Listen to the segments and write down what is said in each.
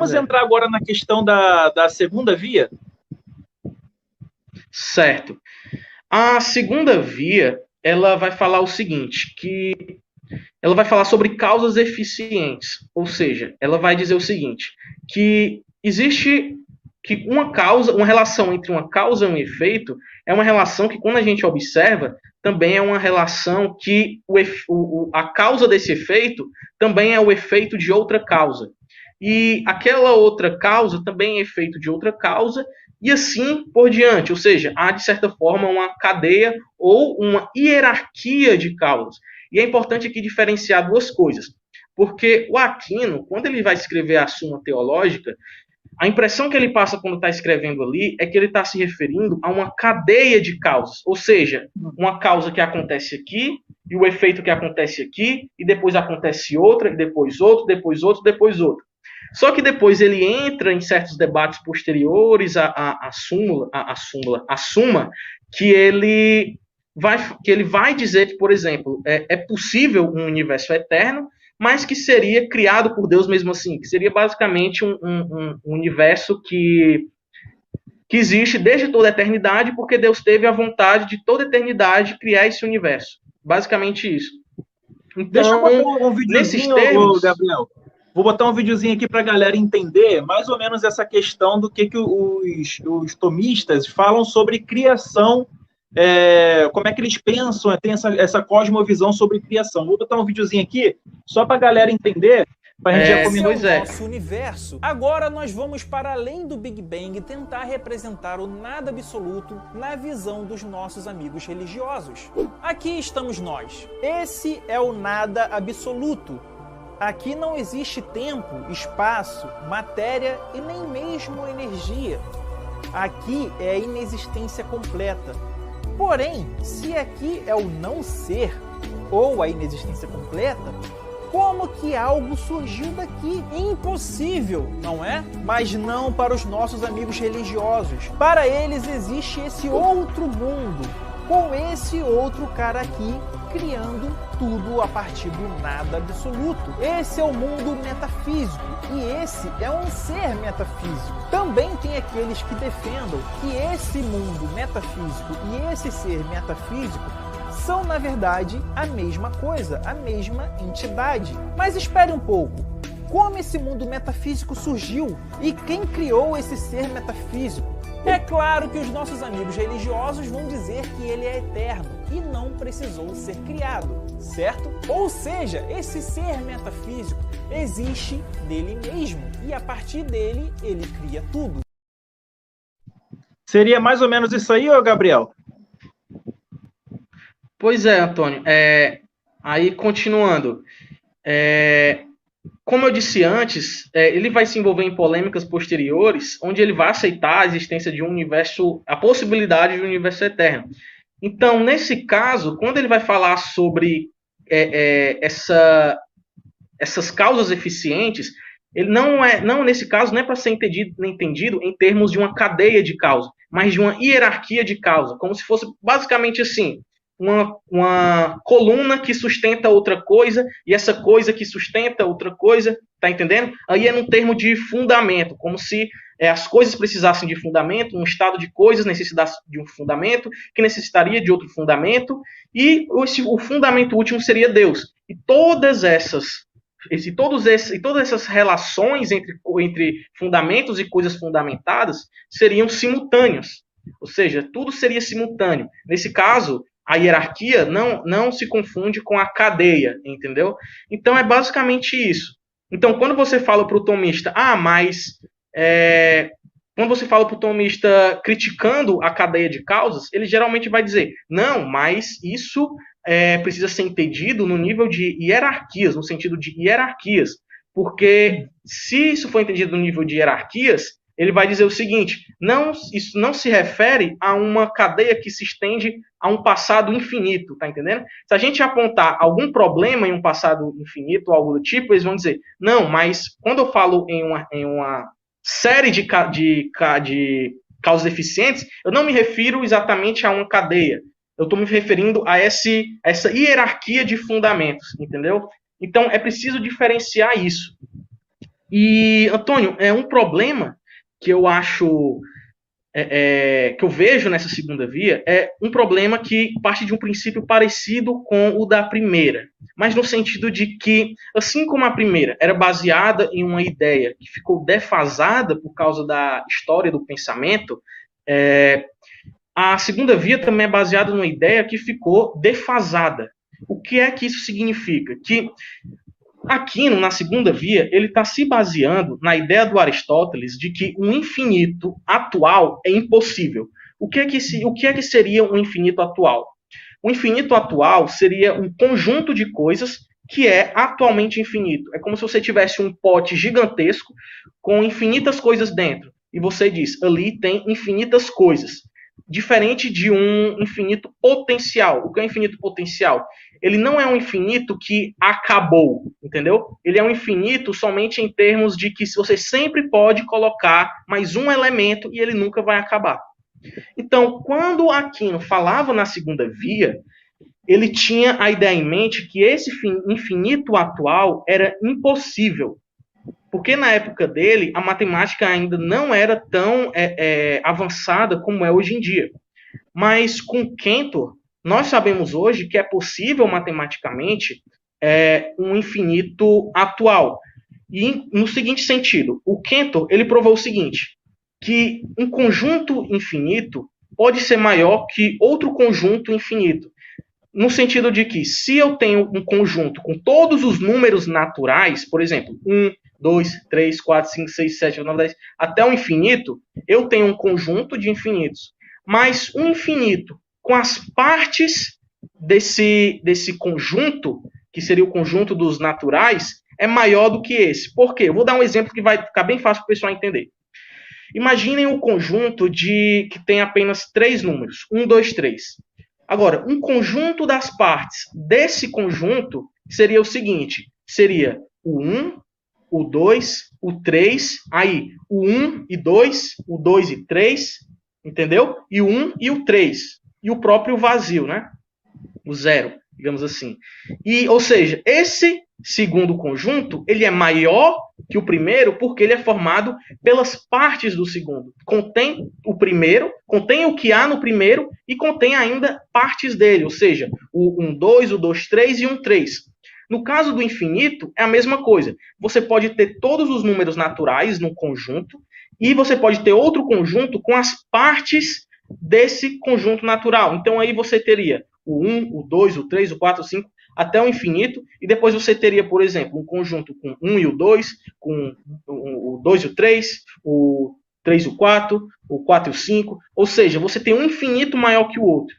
Vamos entrar agora na questão da segunda via? Certo. A segunda via, ela vai falar o seguinte, que ela vai falar sobre causas eficientes, ou seja, ela vai dizer o seguinte, que existe que uma relação entre uma causa e um efeito é uma relação que, quando a gente observa, também é uma relação que a causa desse efeito também é o efeito de outra causa. E aquela outra causa também é efeito de outra causa, e assim por diante. Ou seja, há, de certa forma, uma cadeia ou uma hierarquia de causas. E é importante aqui diferenciar duas coisas. Porque o Aquino, quando ele vai escrever a Suma Teológica, a impressão que ele passa quando está escrevendo ali é que ele está se referindo a uma cadeia de causas. Ou seja, uma causa que acontece aqui, e o efeito que acontece aqui, e depois acontece outra, e depois outro, depois outro, depois outro. Só que depois ele entra em certos debates posteriores à Suma, que ele vai dizer que, por exemplo, é possível um universo eterno, mas que seria criado por Deus mesmo assim, que seria basicamente um universo que existe desde toda a eternidade, porque Deus teve a vontade de toda a eternidade criar esse universo. Basicamente isso. Então, deixa eu botar um videozinho, Gabriel. Vou botar um videozinho aqui para a galera entender mais ou menos essa questão do que os tomistas falam sobre criação, como é que eles pensam, tem essa cosmovisão sobre criação. Vou botar um videozinho aqui só para a galera entender, para a gente já comentar. Esse é o nosso universo. Agora nós vamos para além do Big Bang e tentar representar o nada absoluto na visão dos nossos amigos religiosos. Aqui estamos nós. Esse é o nada absoluto. Aqui não existe tempo, espaço, matéria e nem mesmo energia. Aqui é a inexistência completa. Porém, se aqui é o não ser, ou a inexistência completa, como que algo surgiu daqui? Impossível, não é? Mas não para os nossos amigos religiosos. Para eles existe esse outro mundo, com esse outro cara aqui, criando tudo a partir do nada absoluto. Esse é o mundo metafísico e esse é um ser metafísico. Também tem aqueles que defendam que esse mundo metafísico e esse ser metafísico são, na verdade, a mesma coisa, a mesma entidade. Mas espere um pouco. Como esse mundo metafísico surgiu? E quem criou esse ser metafísico? É claro que os nossos amigos religiosos vão dizer que ele é eterno e não precisou ser criado, certo? Ou seja, esse ser metafísico existe nele mesmo e a partir dele ele cria tudo. Seria mais ou menos isso aí, ô Gabriel? Pois é, Antônio. Aí, continuando. Como eu disse antes, ele vai se envolver em polêmicas posteriores, onde ele vai aceitar a existência de um universo, a possibilidade de um universo eterno. Então, nesse caso, quando ele vai falar sobre essas causas eficientes, ele nesse caso, não é para ser entendido em termos de uma cadeia de causa, mas de uma hierarquia de causa, como se fosse basicamente assim, uma coluna que sustenta outra coisa, e essa coisa que sustenta outra coisa, tá entendendo? Aí é num termo de fundamento, como se as coisas precisassem de fundamento, um estado de coisas necessitasse de um fundamento, que necessitaria de outro fundamento, e o fundamento último seria Deus. E todas essas relações entre fundamentos e coisas fundamentadas seriam simultâneas, ou seja, tudo seria simultâneo. Nesse caso, a hierarquia não se confunde com a cadeia, entendeu? Então é basicamente isso. Então, quando você fala para o tomista, quando você fala para o tomista criticando a cadeia de causas, ele geralmente vai dizer, não, mas isso precisa ser entendido no nível de hierarquias, no sentido de hierarquias, porque se isso for entendido no nível de hierarquias, ele vai dizer o seguinte, isso não se refere a uma cadeia que se estende a um passado infinito, tá entendendo? Se a gente apontar algum problema em um passado infinito ou algo do tipo, eles vão dizer, não, mas quando eu falo em uma série de causas eficientes, eu não me refiro exatamente a uma cadeia, eu estou me referindo a essa hierarquia de fundamentos, entendeu? Então, é preciso diferenciar isso. E, Antônio, é um problema que eu acho, que eu vejo nessa segunda via, é um problema que parte de um princípio parecido com o da primeira, mas no sentido de que, assim como a primeira era baseada em uma ideia que ficou defasada por causa da história do pensamento, a segunda via também é baseada numa ideia que ficou defasada. O que é que isso significa? Que Aquino, na segunda via, ele está se baseando na ideia do Aristóteles de que um infinito atual é impossível. O que é que seria um infinito atual? O infinito atual seria um conjunto de coisas que é atualmente infinito. É como se você tivesse um pote gigantesco com infinitas coisas dentro. E você diz, ali tem infinitas coisas. Diferente de um infinito potencial. O que é um infinito potencial? Ele não é um infinito que acabou, entendeu? Ele é um infinito somente em termos de que você sempre pode colocar mais um elemento e ele nunca vai acabar. Então, quando Aquino falava na segunda via, ele tinha a ideia em mente que esse infinito atual era impossível. Porque na época dele, a matemática ainda não era tão avançada como é hoje em dia. Mas com Cantor, nós sabemos hoje que é possível matematicamente um infinito atual. E no seguinte sentido, o Cantor ele provou o seguinte, que um conjunto infinito pode ser maior que outro conjunto infinito. No sentido de que, se eu tenho um conjunto com todos os números naturais, por exemplo, 1, 2, 3, 4, 5, 6, 7, 8, 9, 10, até o infinito, eu tenho um conjunto de infinitos. Mas um infinito com as partes desse conjunto, que seria o conjunto dos naturais, é maior do que esse. Por quê? Eu vou dar um exemplo que vai ficar bem fácil para o pessoal entender. Imaginem um conjunto que tem apenas 3 números. 1, 2, 3. Agora, um conjunto das partes desse conjunto seria o seguinte, seria o 1, o 2, o 3, aí o 1 e 2, o 2 e 3, entendeu? E o 1 e o 3. E o próprio vazio, né? O 0, digamos assim. E, ou seja, esse segundo conjunto, ele é maior que o primeiro porque ele é formado pelas partes do segundo. Contém o primeiro, contém o que há no primeiro e contém ainda partes dele, ou seja, o 1, 2, o 2, 3 e 1, 3. No caso do infinito, é a mesma coisa. Você pode ter todos os números naturais num conjunto e você pode ter outro conjunto com as partes desse conjunto natural. Então aí você teria o 1, o 2, o 3, o 4, o 5, até o infinito, e depois você teria, por exemplo, um conjunto com 1 e o 2, com o 2 e o 3, o 3 e o 4 e o 5, ou seja, você tem um infinito maior que o outro.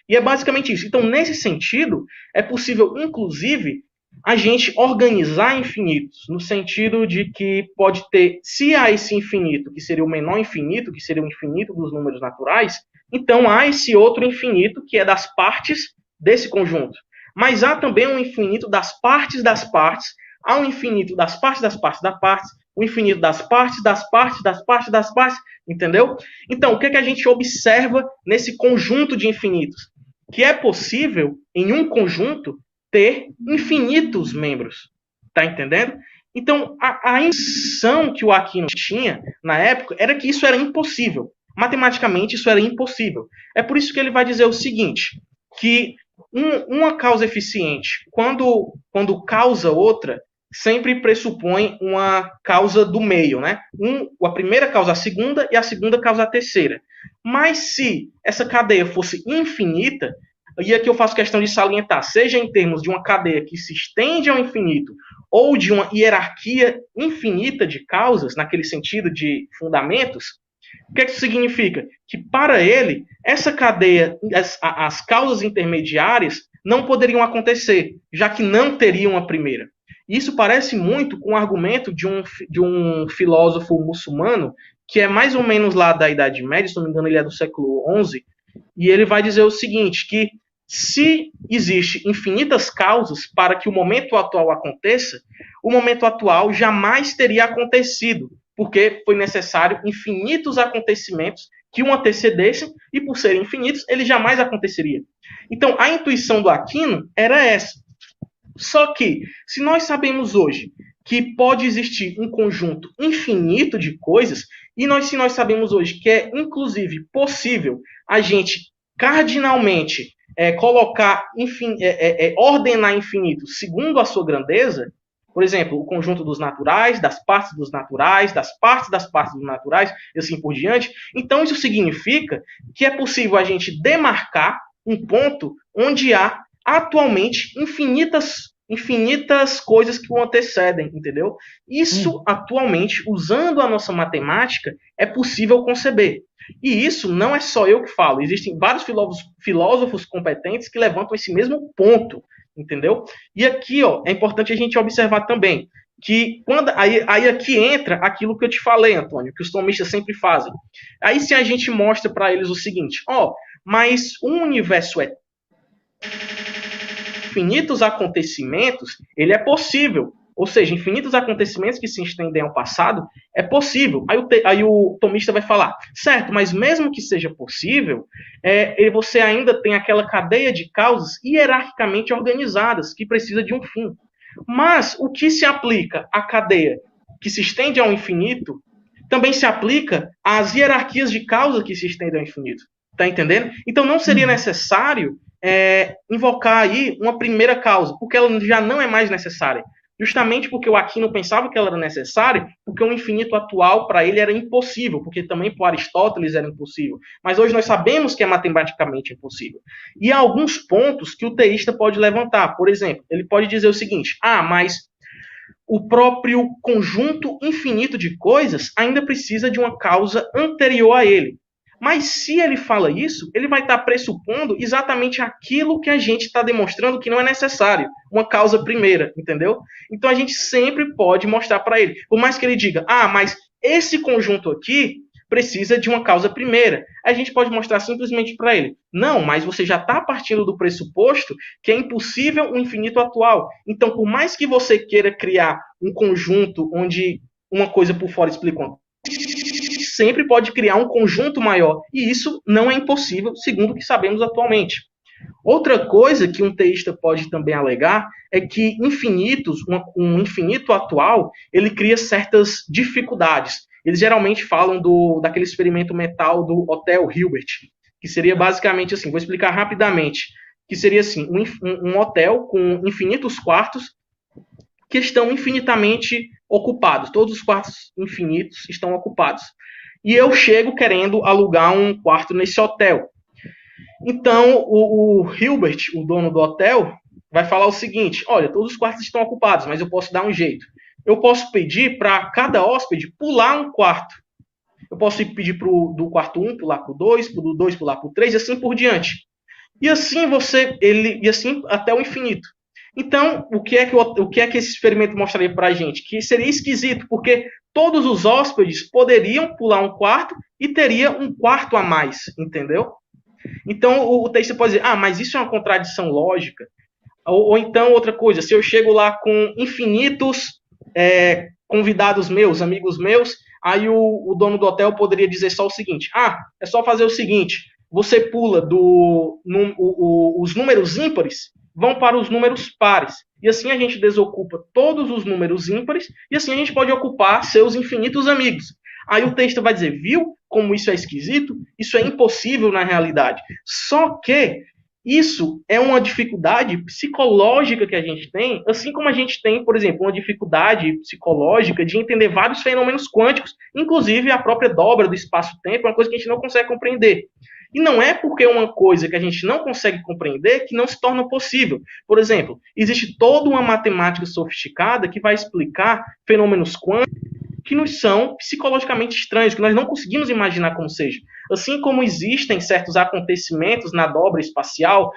E é basicamente isso. Então, nesse sentido, é possível, inclusive, a gente organizar infinitos, no sentido de que pode ter, se há esse infinito, que seria o menor infinito, que seria o infinito dos números naturais, então há esse outro infinito, que é das partes desse conjunto. Mas há também um infinito das partes, há um infinito das partes, o infinito das partes, entendeu? Então, o que a gente observa nesse conjunto de infinitos? Que é possível, em um conjunto, ter infinitos membros. Tá entendendo? Então, a intuição que o Aquino tinha na época era que isso era impossível. Matematicamente, isso era impossível. É por isso que ele vai dizer o seguinte, que uma causa eficiente, quando causa outra, sempre pressupõe uma causa do meio, né? A primeira causa a segunda e a segunda causa a terceira. Mas se essa cadeia fosse infinita, e aqui eu faço questão de salientar, seja em termos de uma cadeia que se estende ao infinito, ou de uma hierarquia infinita de causas, naquele sentido de fundamentos, o que isso significa? Que para ele, essa cadeia, as causas intermediárias não poderiam acontecer, já que não teriam a primeira. Isso parece muito com o argumento de um filósofo muçulmano, que é mais ou menos lá da Idade Média, se não me engano ele é do século XI, e ele vai dizer o seguinte, que se existe infinitas causas para que o momento atual aconteça, o momento atual jamais teria acontecido, porque foi necessário infinitos acontecimentos que o antecedessem, e por serem infinitos, ele jamais aconteceria. Então, a intuição do Aquino era essa. Só que, se nós sabemos hoje que pode existir um conjunto infinito de coisas, e se nós sabemos hoje que é, inclusive, possível a gente cardinalmente colocar, ordenar infinito segundo a sua grandeza, por exemplo, o conjunto dos naturais, das partes dos naturais, das partes dos naturais, e assim por diante. Então, isso significa que é possível a gente demarcar um ponto onde há atualmente infinitas coisas que o antecedem, entendeu? Isso, atualmente, usando a nossa matemática, é possível conceber. E isso não é só eu que falo. Existem vários filósofos competentes que levantam esse mesmo ponto, entendeu? E aqui, é importante a gente observar também que aí aqui entra aquilo que eu te falei, Antônio, que os tomistas sempre fazem. Aí se a gente mostra para eles o seguinte, mas um universo é infinitos acontecimentos, ele é possível. Ou seja, infinitos acontecimentos que se estendem ao passado é possível. Aí o tomista vai falar, certo, mas mesmo que seja possível, você ainda tem aquela cadeia de causas hierarquicamente organizadas que precisa de um fim. Mas o que se aplica à cadeia que se estende ao infinito também se aplica às hierarquias de causa que se estendem ao infinito. Tá entendendo? Então não seria necessário invocar aí uma primeira causa, porque ela já não é mais necessária. Justamente porque o Aquino pensava que ela era necessária, porque o infinito atual para ele era impossível, porque também para Aristóteles era impossível. Mas hoje nós sabemos que é matematicamente impossível. E há alguns pontos que o teísta pode levantar. Por exemplo, ele pode dizer o seguinte, mas o próprio conjunto infinito de coisas ainda precisa de uma causa anterior a ele. Mas se ele fala isso, ele vai estar pressupondo exatamente aquilo que a gente está demonstrando que não é necessário, uma causa primeira, entendeu? Então a gente sempre pode mostrar para ele, por mais que ele diga, mas esse conjunto aqui precisa de uma causa primeira. A gente pode mostrar simplesmente para ele, não, mas você já está partindo do pressuposto que é impossível o infinito atual. Então, por mais que você queira criar um conjunto onde uma coisa por fora explica uma sempre pode criar um conjunto maior, e isso não é impossível, segundo o que sabemos atualmente. Outra coisa que um teísta pode também alegar é que um infinito atual, ele cria certas dificuldades. Eles geralmente falam daquele experimento mental do Hotel Hilbert, que seria basicamente assim, vou explicar rapidamente, que seria assim, um hotel com infinitos quartos que estão infinitamente ocupados, todos os quartos infinitos estão ocupados. E eu chego querendo alugar um quarto nesse hotel. Então, o Hilbert, o dono do hotel, vai falar o seguinte, olha, todos os quartos estão ocupados, mas eu posso dar um jeito. Eu posso pedir para cada hóspede pular um quarto. Eu posso pedir do quarto 1 pular para o 2, do 2 pular para o 3, e assim por diante. E assim até o infinito. Então, o que é que esse experimento mostraria para a gente? Que seria esquisito, porque todos os hóspedes poderiam pular um quarto e teria um quarto a mais, entendeu? Então, o texto pode dizer, mas isso é uma contradição lógica. Ou então, outra coisa, se eu chego lá com infinitos convidados meus, amigos meus, aí o dono do hotel poderia dizer só o seguinte, é só fazer o seguinte, você pula os números ímpares, vão para os números pares. E assim a gente desocupa todos os números ímpares, e assim a gente pode ocupar seus infinitos amigos. Aí o texto vai dizer, viu como isso é esquisito? Isso é impossível na realidade. Só que isso é uma dificuldade psicológica que a gente tem, assim como a gente tem, por exemplo, uma dificuldade psicológica de entender vários fenômenos quânticos, inclusive a própria dobra do espaço-tempo, é uma coisa que a gente não consegue compreender. E não é porque é uma coisa que a gente não consegue compreender que não se torna possível. Por exemplo, existe toda uma matemática sofisticada que vai explicar fenômenos quânticos que nos são psicologicamente estranhos, que nós não conseguimos imaginar como seja. Assim como existem certos acontecimentos na dobra espacial,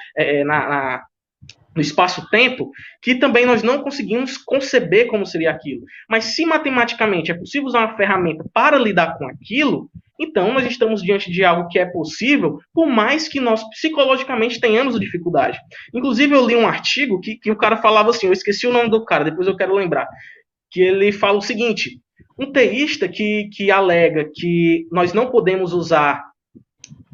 no espaço-tempo, que também nós não conseguimos conceber como seria aquilo. Mas se matematicamente é possível usar uma ferramenta para lidar com aquilo, então nós estamos diante de algo que é possível, por mais que nós psicologicamente tenhamos dificuldade. Inclusive eu li um artigo que o cara falava assim, eu esqueci o nome do cara, depois eu quero lembrar, que ele fala o seguinte, um teísta que alega que nós não podemos usar,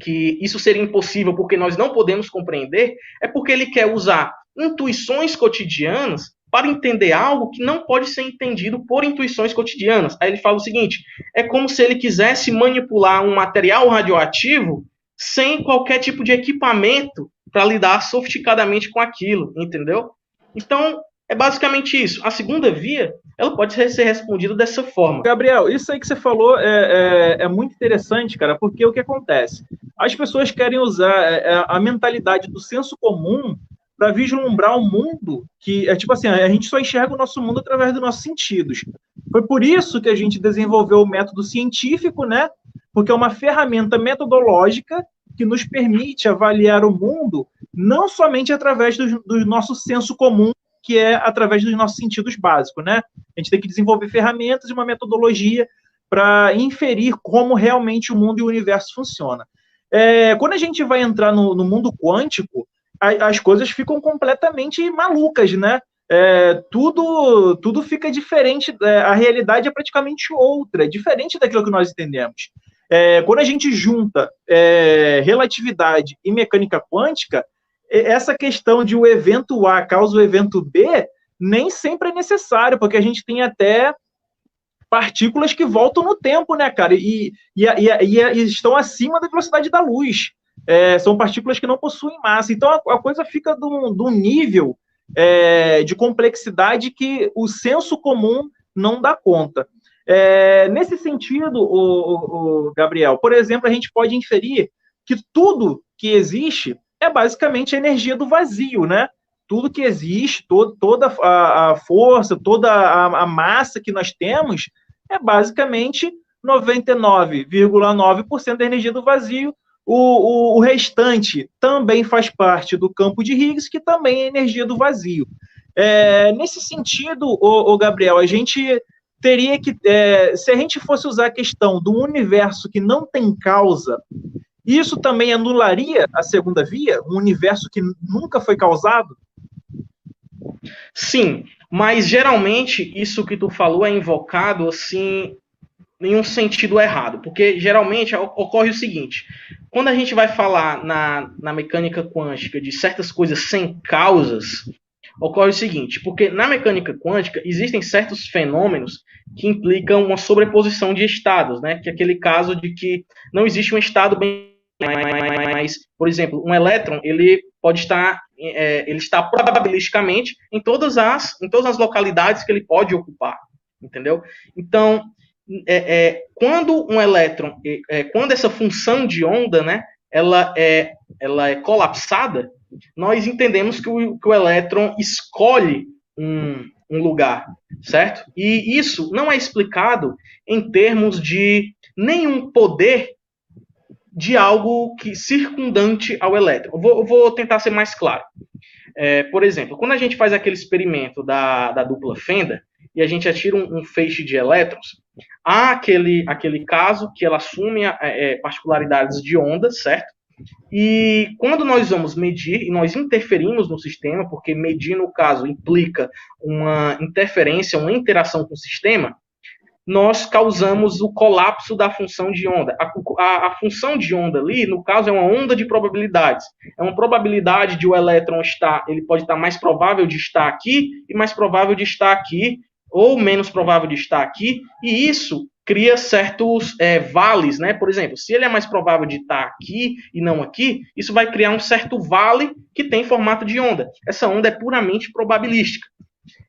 que isso seria impossível porque nós não podemos compreender, é porque ele quer usar intuições cotidianas para entender algo que não pode ser entendido por intuições cotidianas. Aí ele fala o seguinte, é como se ele quisesse manipular um material radioativo sem qualquer tipo de equipamento para lidar sofisticadamente com aquilo, entendeu? Então, é basicamente isso. A segunda via, ela pode ser respondida dessa forma. Gabriel, isso aí que você falou é muito interessante, cara, porque o que acontece? As pessoas querem usar a mentalidade do senso comum para vislumbrar um mundo que é tipo assim, a gente só enxerga o nosso mundo através dos nossos sentidos. Foi por isso que a gente desenvolveu o método científico, né? Porque é uma ferramenta metodológica que nos permite avaliar o mundo não somente através do nosso senso comum, que é através dos nossos sentidos básicos, né? A gente tem que desenvolver ferramentas e uma metodologia para inferir como realmente o mundo e o universo funcionam. Quando a gente vai entrar no mundo quântico, as coisas ficam completamente malucas, né? Tudo fica diferente, a realidade é praticamente outra, diferente daquilo que nós entendemos. Quando a gente junta relatividade e mecânica quântica, essa questão de o evento A causa o evento B nem sempre é necessário, porque a gente tem até partículas que voltam no tempo, né, cara? E estão acima da velocidade da luz. São partículas que não possuem massa. Então a coisa fica de um nível de complexidade que o senso comum não dá conta. Nesse sentido, o Gabriel, por exemplo, a gente pode inferir que tudo que existe é basicamente a energia do vazio, né? Tudo que existe, toda a força, toda a massa que nós temos é basicamente 99,9% da energia do vazio. O restante também faz parte do campo de Higgs, que também é energia do vazio. Nesse sentido, o Gabriel, a gente teria que, se a gente fosse usar a questão do universo que não tem causa, isso também anularia a segunda via, um universo que nunca foi causado? Sim, mas geralmente isso que tu falou é invocado assim em um sentido errado, porque geralmente ocorre o seguinte, quando a gente vai falar na mecânica quântica de certas coisas sem causas, ocorre o seguinte, porque na mecânica quântica existem certos fenômenos que implicam uma sobreposição de estados, né? Que é aquele caso de que não existe um estado bem, mas, por exemplo, um elétron ele pode estar, ele está probabilisticamente em todas as localidades que ele pode ocupar, entendeu? Então, quando um elétron, quando essa função de onda, né, ela é colapsada, nós entendemos que o elétron escolhe um lugar, certo? E isso não é explicado em termos de nenhum poder de algo que circundante ao elétron. Eu vou tentar ser mais claro. Por exemplo, quando a gente faz aquele experimento da dupla fenda e a gente atira um feixe de elétrons, há aquele caso que ela assume particularidades de onda, certo? E quando nós vamos medir, e nós interferimos no sistema, porque medir, no caso, implica uma interferência, uma interação com o sistema, nós causamos o colapso da função de onda. A função de onda ali, no caso, é uma onda de probabilidades. É uma probabilidade de o elétron estar, ele pode estar mais provável de estar aqui e mais provável de estar aqui, ou menos provável de estar aqui, e isso cria certos vales, né? Por exemplo, se ele é mais provável de estar aqui e não aqui, isso vai criar um certo vale que tem formato de onda. Essa onda é puramente probabilística.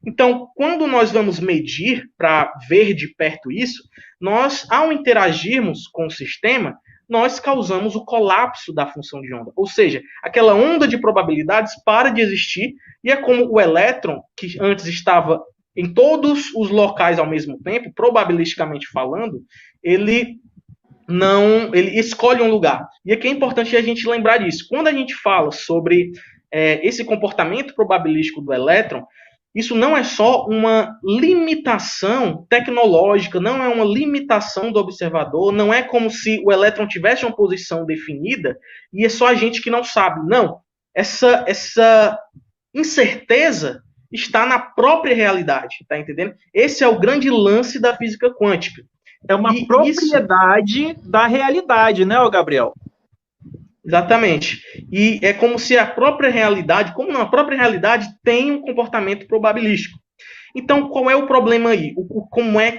Então, quando nós vamos medir para ver de perto isso, nós, ao interagirmos com o sistema, nós causamos o colapso da função de onda. Ou seja, aquela onda de probabilidades para de existir e é como o elétron, que antes estava em todos os locais ao mesmo tempo, probabilisticamente falando, ele escolhe um lugar. E aqui é importante a gente lembrar disso. Quando a gente fala sobre esse comportamento probabilístico do elétron, isso não é só uma limitação tecnológica, não é uma limitação do observador, não é como se o elétron tivesse uma posição definida e é só a gente que não sabe. Não. Essa incerteza está na própria realidade, tá entendendo? Esse é o grande lance da física quântica. É uma propriedade da realidade, né, Gabriel? Exatamente. E é como se a própria realidade, como a própria realidade tem um comportamento probabilístico. Então, qual é o problema aí? Como é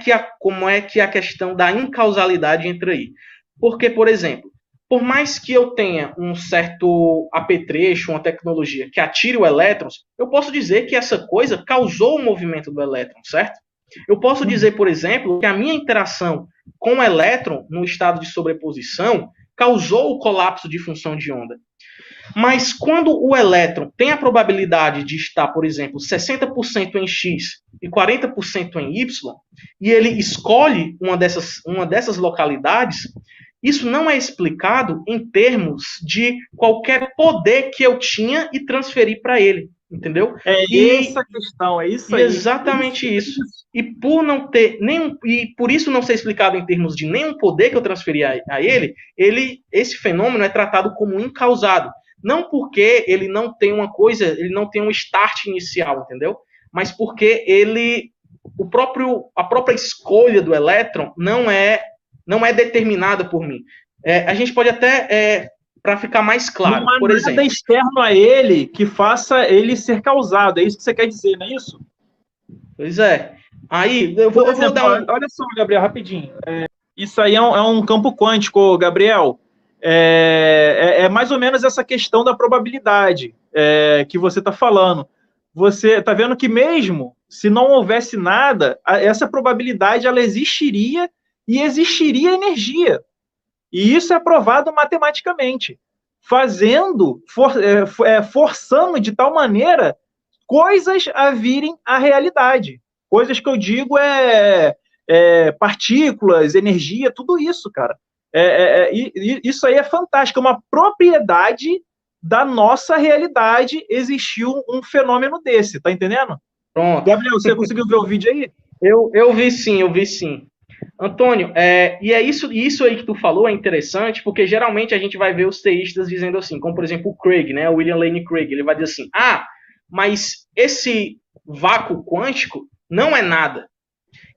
que a questão da incausalidade entra aí? Porque, por exemplo, por mais que eu tenha um certo apetrecho, uma tecnologia que atire o elétrons, eu posso dizer que essa coisa causou o movimento do elétron, certo? Eu posso dizer, por exemplo, que a minha interação com o elétron no estado de sobreposição causou o colapso de função de onda. Mas quando o elétron tem a probabilidade de estar, por exemplo, 60% em X e 40% em Y, e ele escolhe uma dessas localidades, isso não é explicado em termos de qualquer poder que eu tinha e transferi para ele, entendeu? Essa questão, é isso aí. Exatamente isso. E por não ter nenhum, e por isso não ser explicado em termos de nenhum poder que eu transferi a ele, esse fenômeno é tratado como incausado. Não porque ele não tem uma coisa, ele não tem um start inicial, entendeu? Mas porque a própria escolha do elétron não é determinada por mim. A gente pode até, para ficar mais claro, não há por exemplo, nada externo a ele que faça ele ser causado. É isso que você quer dizer, não é isso? Pois é. Aí eu vou dar um... Olha só, Gabriel, rapidinho. Isso aí é um campo quântico, Gabriel. É mais ou menos essa questão da probabilidade que você está falando. Você está vendo que mesmo se não houvesse nada, essa probabilidade ela existiria e existiria energia. E isso é provado matematicamente, forçando de tal maneira coisas a virem à realidade. Coisas que eu digo partículas, energia, tudo isso, cara. Isso aí é fantástico, é uma propriedade da nossa realidade existir um fenômeno desse, tá entendendo? Pronto. Gabriel, você conseguiu ver o vídeo aí? Eu vi sim. Antônio, e é isso aí que tu falou é interessante, porque geralmente a gente vai ver os teístas dizendo assim, como por exemplo o Craig, né, o William Lane Craig, ele vai dizer assim, mas esse vácuo quântico não é nada.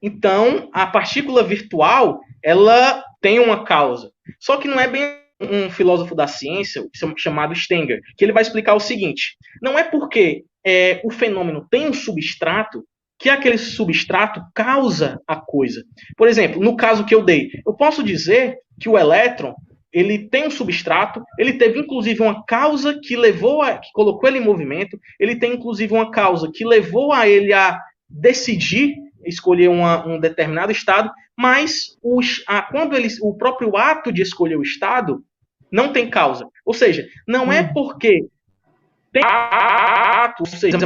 Então, a partícula virtual, ela tem uma causa. Só que não é bem um filósofo da ciência, chamado Stenger, que ele vai explicar o seguinte, não é porque o fenômeno tem um substrato que aquele substrato causa a coisa. Por exemplo, no caso que eu dei, eu posso dizer que o elétron, ele tem um substrato, ele teve inclusive uma causa que colocou ele em movimento, ele tem inclusive uma causa que levou a ele a decidir escolher um determinado estado, mas quando o próprio ato de escolher o estado não tem causa. Ou seja, não é porque tem ato, ou seja,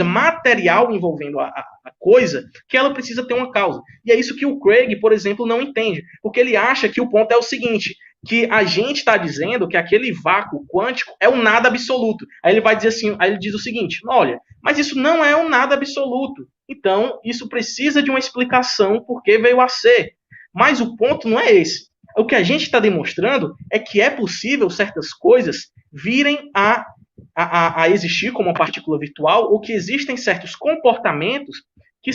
material envolvendo a coisa, que ela precisa ter uma causa. E é isso que o Craig, por exemplo, não entende. Porque ele acha que o ponto é o seguinte, que a gente está dizendo que aquele vácuo quântico é um nada absoluto. Aí ele vai dizer assim, aí ele diz o seguinte, olha, mas isso não é um nada absoluto. Então, isso precisa de uma explicação porque veio a ser. Mas o ponto não é esse. O que a gente está demonstrando é que é possível certas coisas virem a existir como uma partícula virtual, ou que existem certos comportamentos que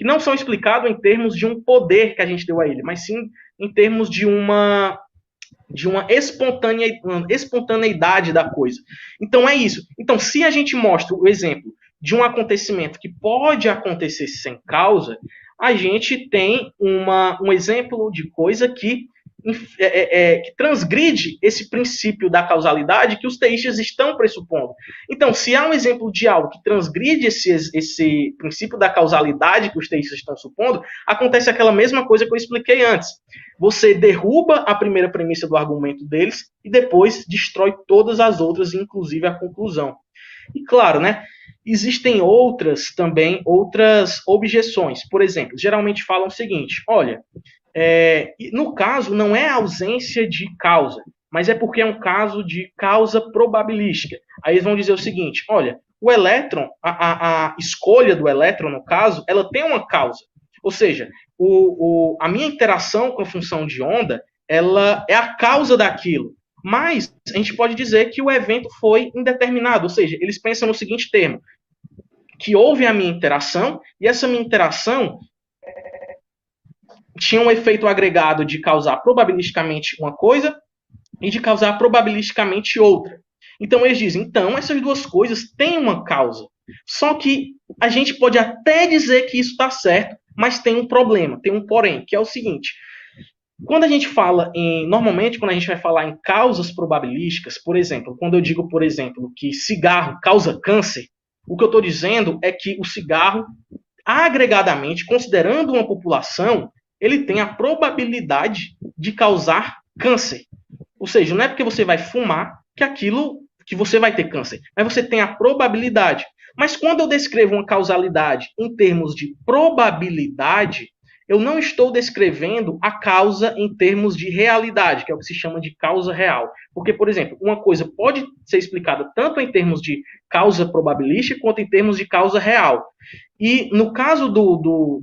não são explicados em termos de um poder que a gente deu a ele, mas sim em termos de uma espontaneidade da coisa. Então é isso. Então, se a gente mostra o exemplo de um acontecimento que pode acontecer sem causa, a gente tem um exemplo de coisa que transgride esse princípio da causalidade que os teístas estão pressupondo. Então, se há um exemplo de algo que transgride esse princípio da causalidade que os teístas estão supondo, acontece aquela mesma coisa que eu expliquei antes. Você derruba a primeira premissa do argumento deles e depois destrói todas as outras, inclusive a conclusão. E claro, né? Existem outras objeções. Por exemplo, geralmente falam o seguinte, olha, no caso, não é ausência de causa, mas é porque é um caso de causa probabilística. Aí eles vão dizer o seguinte, olha, o elétron, a escolha do elétron, no caso, ela tem uma causa. Ou seja, a minha interação com a função de onda, ela é a causa daquilo. Mas a gente pode dizer que o evento foi indeterminado, ou seja, eles pensam no seguinte termo, que houve a minha interação, e essa minha interação tinha um efeito agregado de causar probabilisticamente uma coisa, e de causar probabilisticamente outra. Então eles dizem, então essas duas coisas têm uma causa. Só que a gente pode até dizer que isso está certo, mas tem um problema, tem um porém, que é o seguinte. Quando a gente fala normalmente, quando a gente vai falar em causas probabilísticas, por exemplo, quando eu digo, por exemplo, que cigarro causa câncer, o que eu estou dizendo é que o cigarro, agregadamente, considerando uma população, ele tem a probabilidade de causar câncer. Ou seja, não é porque você vai fumar que você vai ter câncer, mas você tem a probabilidade. Mas quando eu descrevo uma causalidade em termos de probabilidade, eu não estou descrevendo a causa em termos de realidade, que é o que se chama de causa real. Porque, por exemplo, uma coisa pode ser explicada tanto em termos de causa probabilística quanto em termos de causa real. E no caso do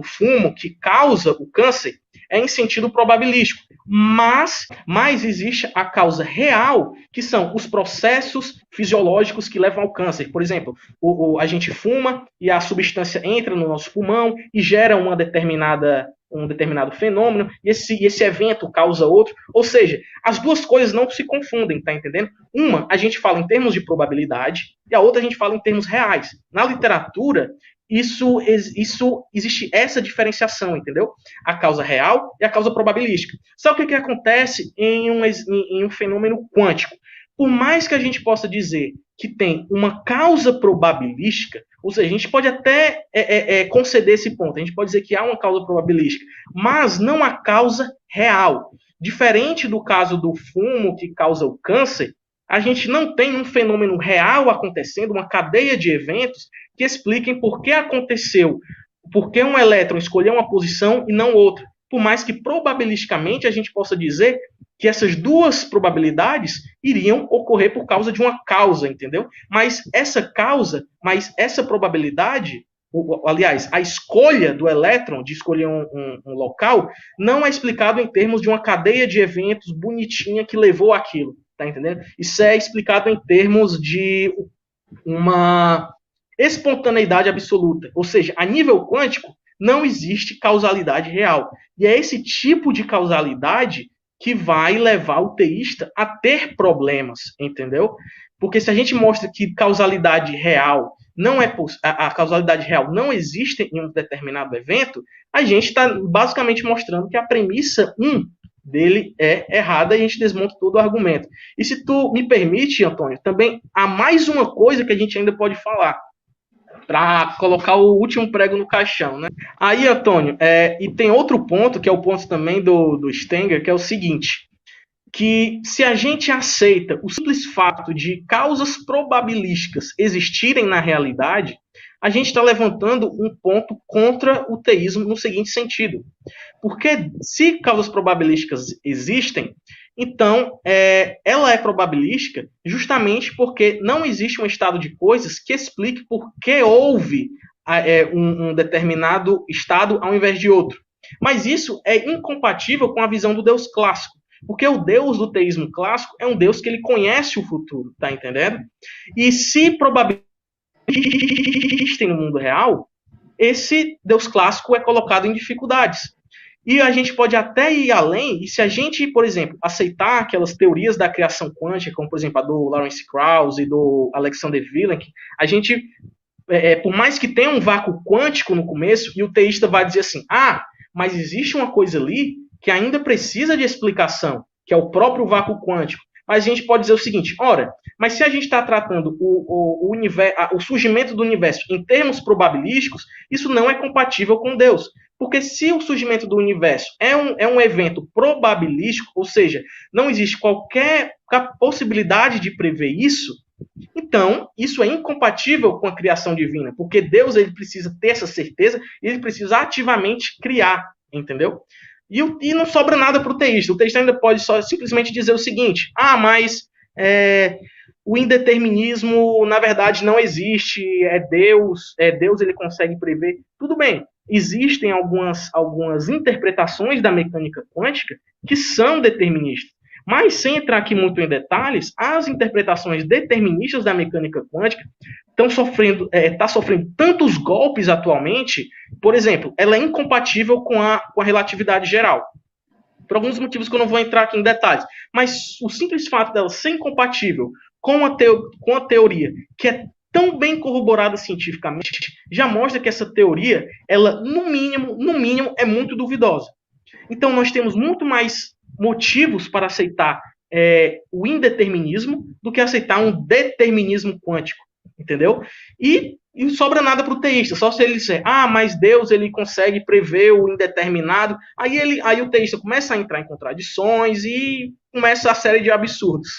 fumo que causa o câncer, é em sentido probabilístico. Mas existe a causa real, que são os processos fisiológicos que levam ao câncer. Por exemplo, a gente fuma e a substância entra no nosso pulmão e gera um determinado fenômeno, e esse evento causa outro. Ou seja, as duas coisas não se confundem, tá entendendo? Uma, a gente fala em termos de probabilidade, e a outra a gente fala em termos reais. Na literatura, existe essa diferenciação, entendeu? A causa real e a causa probabilística. Sabe o que acontece em um fenômeno quântico? Por mais que a gente possa dizer que tem uma causa probabilística, ou seja, a gente pode até conceder esse ponto, a gente pode dizer que há uma causa probabilística, mas não há causa real. Diferente do caso do fumo que causa o câncer, a gente não tem um fenômeno real acontecendo, uma cadeia de eventos que expliquem por que aconteceu, por que um elétron escolheu uma posição e não outra. Por mais que probabilisticamente a gente possa dizer que essas duas probabilidades iriam ocorrer por causa de uma causa, entendeu? Mas essa probabilidade, aliás, a escolha do elétron de escolher um local, não é explicado em termos de uma cadeia de eventos bonitinha que levou àquilo, tá entendendo? Isso é explicado em termos de uma espontaneidade absoluta, ou seja, a nível quântico não existe causalidade real. E é esse tipo de causalidade que vai levar o teísta a ter problemas, entendeu? Porque se a gente mostra que causalidade real a causalidade real não existe em um determinado evento, a gente está basicamente mostrando que a premissa 1 dele é errada e a gente desmonta todo o argumento. E se tu me permite, Antônio, também há mais uma coisa que a gente ainda pode falar para colocar o último prego no caixão, né? Aí, Antônio, e tem outro ponto, que é o ponto também do Stenger, que é o seguinte, que se a gente aceita o simples fato de causas probabilísticas existirem na realidade, a gente está levantando um ponto contra o teísmo no seguinte sentido. Porque se causas probabilísticas existem, então ela é probabilística justamente porque não existe um estado de coisas que explique por que houve um determinado estado ao invés de outro. Mas isso é incompatível com a visão do Deus clássico. Porque o Deus do teísmo clássico é um Deus que ele conhece o futuro, tá entendendo? E se probabilidades existem no mundo real, esse Deus clássico é colocado em dificuldades. E a gente pode até ir além, e se a gente, por exemplo, aceitar aquelas teorias da criação quântica, como, por exemplo, a do Lawrence Krauss e do Alexander Vilenc, a gente, por mais que tenha um vácuo quântico no começo, e o teísta vai dizer assim, mas existe uma coisa ali que ainda precisa de explicação, que é o próprio vácuo quântico. Mas a gente pode dizer o seguinte, mas se a gente está tratando o surgimento do universo em termos probabilísticos, isso não é compatível com Deus. Porque se o surgimento do universo é um evento probabilístico, ou seja, não existe qualquer possibilidade de prever isso, então isso é incompatível com a criação divina, porque Deus ele precisa ter essa certeza e ele precisa ativamente criar, entendeu? E não sobra nada para o teísta. O teísta ainda pode só simplesmente dizer o seguinte, mas o indeterminismo, na verdade, não existe, Deus ele consegue prever. Tudo bem, existem algumas interpretações da mecânica quântica que são deterministas. Mas, sem entrar aqui muito em detalhes, as interpretações deterministas da mecânica quântica estão sofrendo tantos golpes atualmente. Por exemplo, ela é incompatível com a relatividade geral. por alguns motivos que eu não vou entrar aqui em detalhes. Mas o simples fato dela ser incompatível com a teoria, que é tão bem corroborada cientificamente, já mostra que essa teoria, ela, no mínimo, é muito duvidosa. Então, nós temos muito mais motivos para aceitar o indeterminismo do que aceitar um determinismo quântico, entendeu? E não sobra nada para o teísta, só se ele disser, mas Deus ele consegue prever o indeterminado, aí o teísta começa a entrar em contradições e começa a série de absurdos.